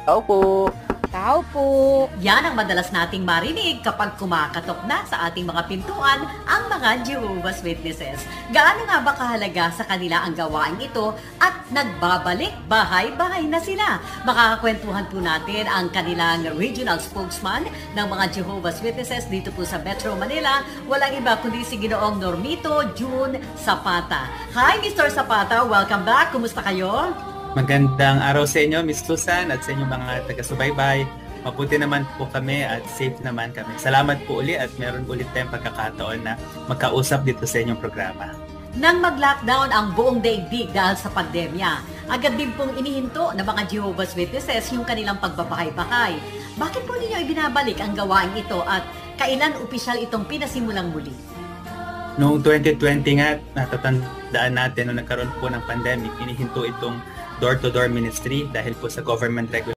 Tao po. Tao po. Yan ang madalas nating marinig kapag kumakatok na sa ating mga pintuan ang mga Jehovah's Witnesses. Gaano nga ba kahalaga sa kanila ang gawain ito at nagbabalik bahay-bahay na sila? Makakakwentuhan po natin ang kanilang regional spokesman ng mga Jehovah's Witnesses dito po sa Metro Manila. Walang iba kundi si Ginoong Normito June Zapata. Hi Mr. Zapata, welcome back. Kumusta kayo? Magandang araw sa inyo, Miss Susan, at sa inyong mga taga-subaybay. Mabuti naman po kami at safe naman kami. Salamat po uli at meron ulit tayong pagkakataon na magkausap dito sa inyong programa. Nang mag-lockdown ang buong daigdig dahil sa pandemya, agad din pong inihinto ng mga Jehovah's Witnesses yung kanilang pagbabahay-bahay. Bakit po ninyo ibinabalik ang gawain ito at kailan opisyal itong pinasimulang muli? Noong 2020 nga, natatandaan natin nung nagkaroon po ng pandemic, inihinto itong door-to-door ministry dahil po sa government regulation.